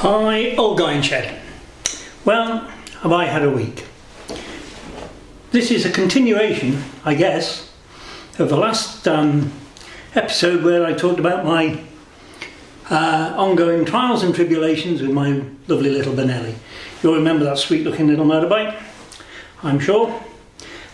Hi, old guy in shed. Well, have I had a week? This is a continuation, I guess, of the last episode where I talked about my ongoing trials and tribulations with my lovely little Benelli. You'll remember that sweet looking little motorbike, I'm sure.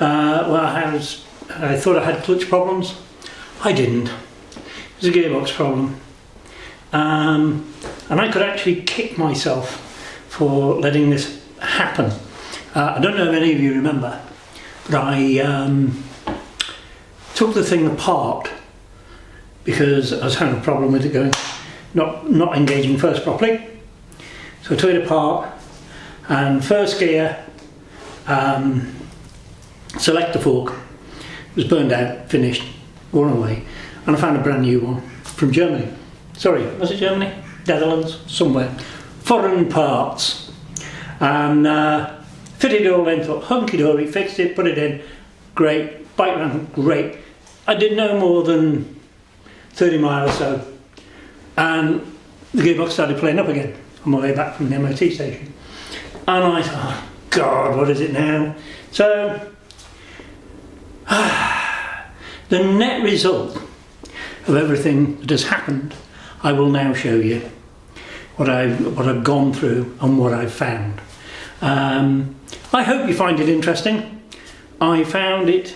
Well, I thought I had clutch problems. I didn't. It was a gearbox problem. And I could actually kick myself for letting this happen. I don't know if any of you remember, but I took the thing apart because I was having a problem with it going, not engaging first properly. So I took it apart, and first gear, selector fork was burned out, finished, worn away, and I found a brand new one from Germany. Sorry, was it Germany? Netherlands? Somewhere. Foreign parts. And fitted it all in, thought hunky-dory, fixed it, put it in, great, bike ran great. I did no more than 30 miles or so, and the gearbox started playing up again on my way back from the MOT station. And I thought, oh God, what is it now? So, the net result of everything that has happened, I will now show you what I've gone through and what I've found. I hope you find it interesting. I found it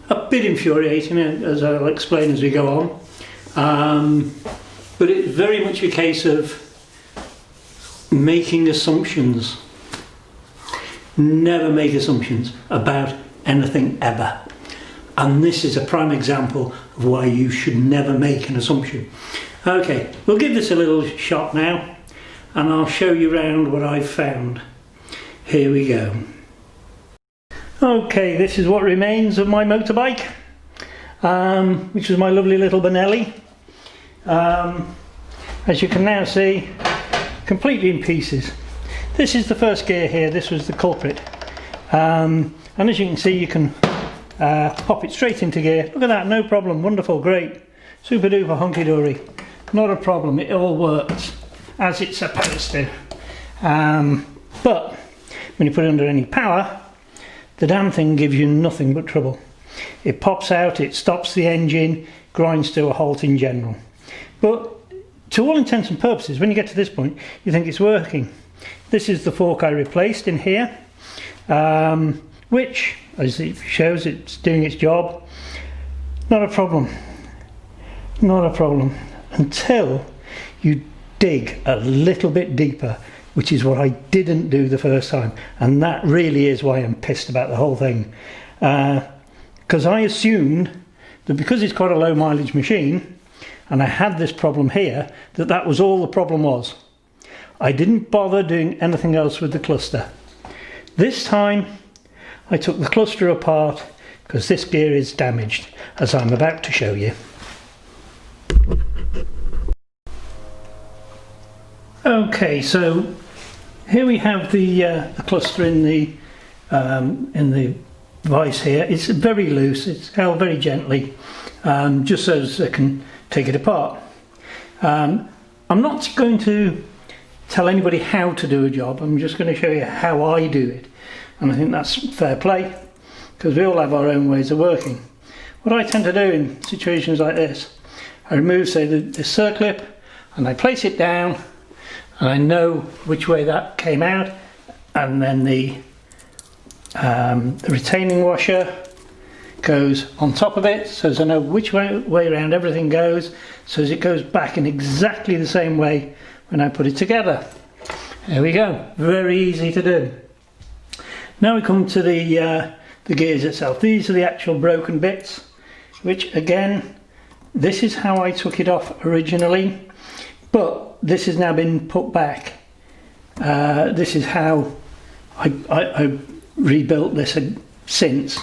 a bit infuriating, as I'll explain as we go on. But it's very much a case of making assumptions. Never make assumptions about anything ever. And this is a prime example of why you should never make an assumption. Okay, we'll give this a little shot now, and I'll show you around what I've found. Here we go. Okay, this is what remains of my motorbike, which is my lovely little Benelli. As you can now see, completely in pieces. This is the first gear here, this was the culprit. And as you can see, you can pop it straight into gear. Look at that, no problem, wonderful, great. Super duper hunky-dory. Not a problem, it all works as it's supposed to. But when you put it under any power, the damn thing gives you nothing but trouble. It pops out, it stops the engine, grinds to a halt in general. But to all intents and purposes, when you get to this point, you think it's working. This is the fork I replaced in here, which, as it shows, it's doing its job. Not a problem. Not a problem. Until you dig a little bit deeper, which is what I didn't do the first time, and that really is why I'm pissed about the whole thing, because I assumed that because it's quite a low mileage machine and I had this problem here, that was all the problem was. I didn't bother doing anything else with the cluster. This time I took the cluster apart because this gear is damaged, as I'm about to show you. Okay, so here we have the cluster in the vise here. It's very loose, it's held very gently, just so as I can take it apart. I'm not going to tell anybody how to do a job, I'm just going to show you how I do it. And I think that's fair play, because we all have our own ways of working. What I tend to do in situations like this, I remove, say, the circlip, and I place it down, and I know which way that came out, and then the retaining washer goes on top of it, so as I know which way around everything goes, so as it goes back in exactly the same way when I put it together. There we go, very easy to do. Now we come to the gears itself. These are the actual broken bits, which again, this is how I took it off originally, but this has now been put back. This is how I rebuilt this since.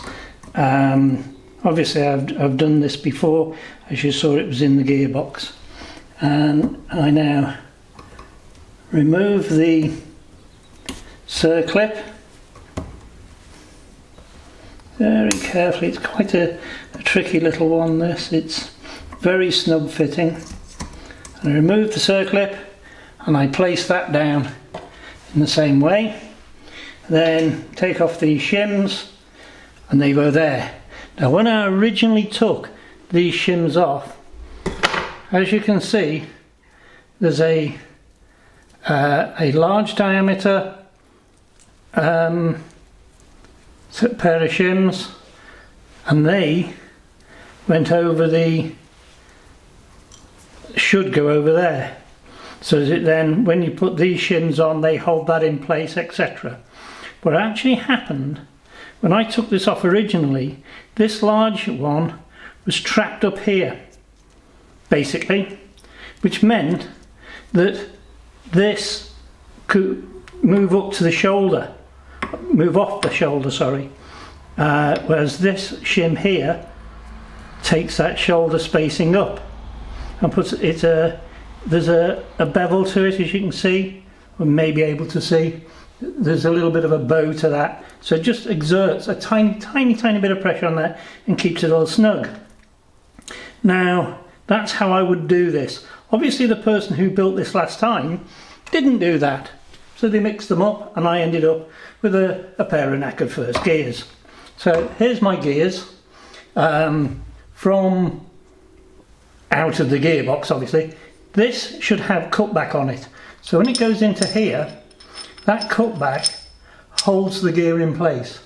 Obviously I've done this before, as you saw it was in the gearbox. And I now remove the circlip very carefully. It's quite a tricky little one, this. It's very snug fitting. And I remove the circlip and I place that down in the same way. Then take off these shims and they go there. Now when I originally took these shims off, as you can see, there's a large diameter pair of shims, and they went over should go over there, so that then when you put these shims on they hold that in place, etc. What actually happened when I took this off originally, this large one was trapped up here basically, which meant that this could move up to the shoulder, move off the shoulder, sorry, whereas this shim here takes that shoulder spacing up and puts it, there's a bevel to it, as you can see, or may be able to see. There's a little bit of a bow to that, so it just exerts a tiny bit of pressure on that and keeps it all snug. Now that's how I would do this. Obviously the person who built this last time didn't do that, so they mixed them up and I ended up with a pair of knackered first gears. So here's my gears from out of the gearbox. Obviously this should have cutback on it, so when it goes into here, that cutback holds the gear in place.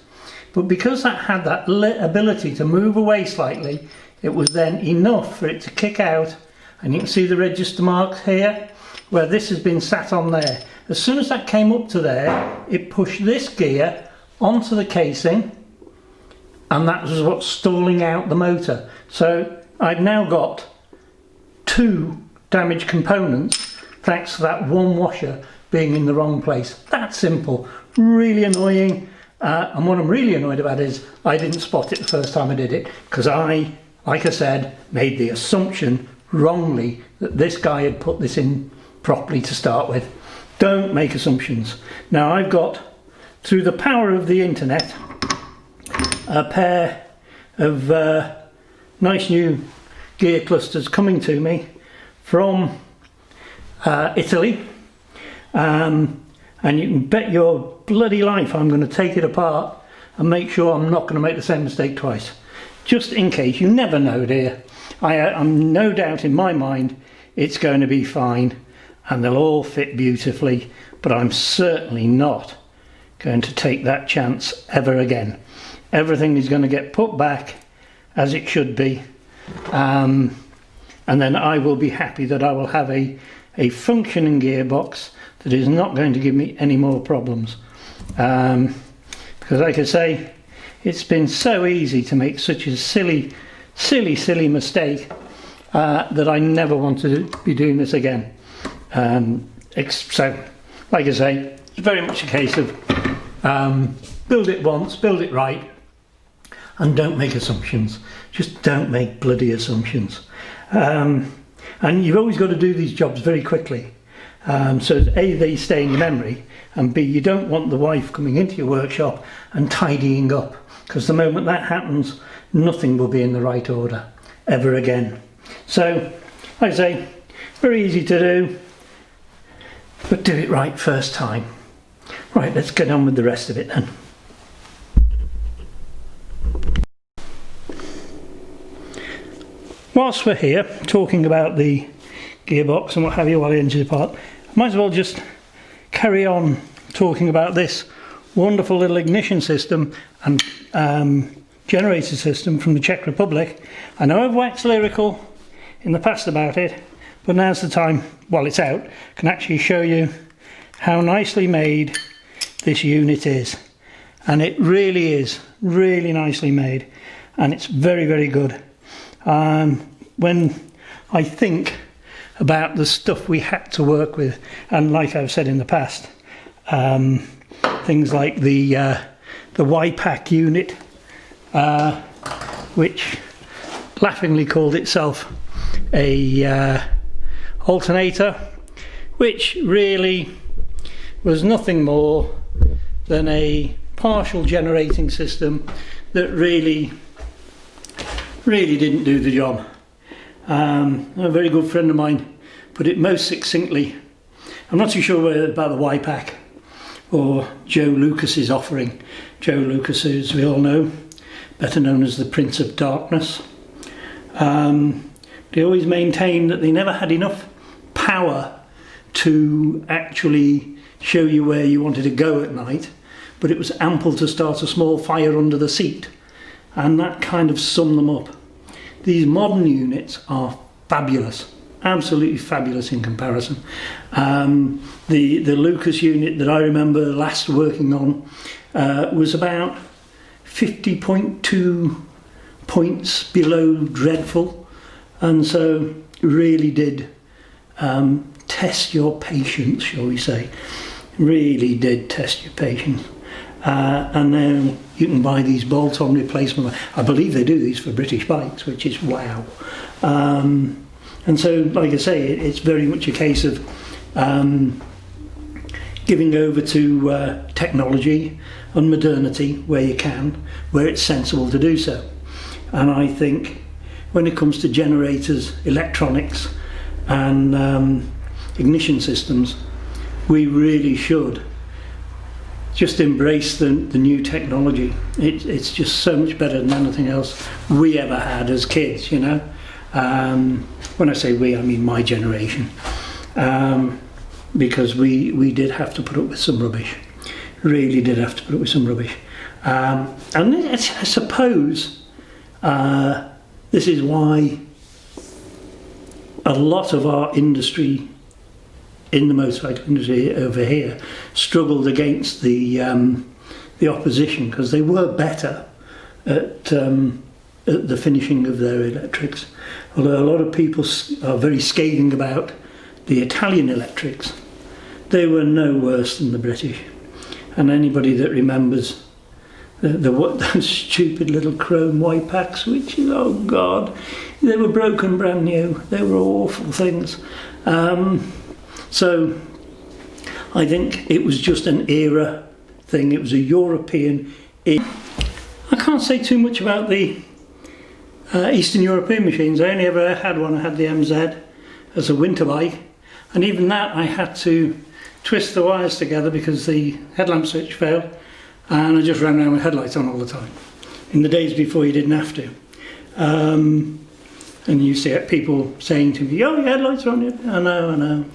But because that had that ability to move away slightly, it was then enough for it to kick out, and you can see the register marks here where this has been sat on there. As soon as that came up to there, it pushed this gear onto the casing, and that was what's stalling out the motor. So I've now got two damaged components thanks to that one washer being in the wrong place. That simple. Really annoying, and what I'm really annoyed about is I didn't spot it the first time I did it, because I, like I said, made the assumption wrongly that this guy had put this in properly to start with. Don't make assumptions. Now I've got, through the power of the internet, a pair of nice new gear clusters coming to me from Italy, and you can bet your bloody life I'm going to take it apart and make sure I'm not going to make the same mistake twice, just in case. You never know, dear. I'm no doubt in my mind it's going to be fine and they'll all fit beautifully, but I'm certainly not going to take that chance ever again. Everything is going to get put back as it should be, and then I will be happy that I will have a functioning gearbox that is not going to give me any more problems, because like I say, it's been so easy to make such a silly mistake that I never want to be doing this again. So like I say, it's very much a case of build it once, build it right, and don't make assumptions. Just don't make bloody assumptions. And you've always got to do these jobs very quickly, so A, they stay in your memory, and B, you don't want the wife coming into your workshop and tidying up, because the moment that happens, nothing will be in the right order ever again. So like I say, very easy to do, but do it right first time. Right, let's get on with the rest of it then. Whilst we're here talking about the gearbox and what have you while the engine's apart, I might as well just carry on talking about this wonderful little ignition system and generator system from the Czech Republic. I know I've waxed lyrical in the past about it, but now's the time, while it's out, I can actually show you how nicely made this unit is. And it really is really nicely made, and it's very good. When I think about the stuff we had to work with, and like I've said in the past, things like the Y-Pack unit, which laughingly called itself a alternator, which really was nothing more than a partial generating system that really didn't do the job. A very good friend of mine put it most succinctly I'm not too sure about the YPAC or Joe Lucas's offering. Joe Lucas, as we all know, better known as the Prince of Darkness. They always maintained that they never had enough power to actually show you where you wanted to go at night, but it was ample to start a small fire under the seat, and that kind of summed them up. These modern units are fabulous, absolutely fabulous in comparison. The Lucas unit that I remember last working on was about 50.2 points below dreadful, and so really did test your patience, shall we say. Really did test your patience. And now you can buy these bolt-on replacement. I believe they do these for British bikes, which is wow. And so, like I say, it's very much a case of giving over to technology and modernity where you can, where it's sensible to do so. And I think when it comes to generators, electronics and ignition systems, we really should just embrace the new technology. It's just so much better than anything else we ever had as kids, you know. When I say we, I mean my generation, because we did have to put up with some rubbish, really did have to put up with some rubbish. And I suppose this is why a lot of our industry in the motorcycle industry over here struggled against the opposition, because they were better at the finishing of their electrics. Although a lot of people are very scathing about the Italian electrics, they were no worse than the British. And anybody that remembers those stupid little chrome YPAC switches, oh God, they were broken brand new. They were awful things. So I think it was just an era thing. It was a European era. I can't say too much about the Eastern European machines. I only ever had one. I had the MZ as a winter bike, and even that I had to twist the wires together because the headlamp switch failed, and I just ran around with headlights on all the time. In the days before you didn't have to. And you see people saying to me, "Oh, your headlights are on." I know.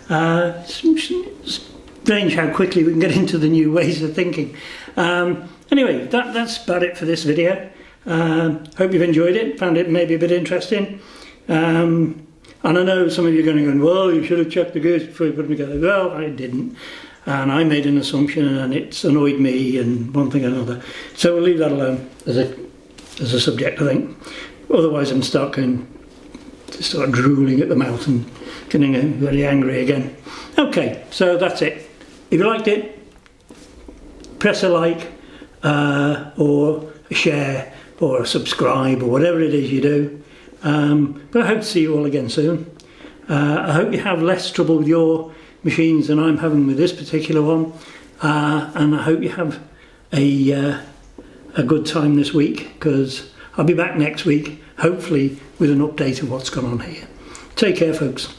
It's strange how quickly we can get into the new ways of thinking. Anyway, that's about it for this video. Hope you've enjoyed it, found it maybe a bit interesting. And I know some of you are going to go, well, you should have checked the gears before you put them together. Well, I didn't. And I made an assumption, and it's annoyed me and one thing and another. So we'll leave that alone as a subject, I think. Otherwise I'm stuck and start drooling at the mouth and getting very angry again. Okay, so that's it. If you liked it, press a like or a share or a subscribe or whatever it is you do. But I hope to see you all again soon. I hope you have less trouble with your machines than I'm having with this particular one, and I hope you have a good time this week, because I'll be back next week, hopefully with an update of what's gone on here. Take care, folks.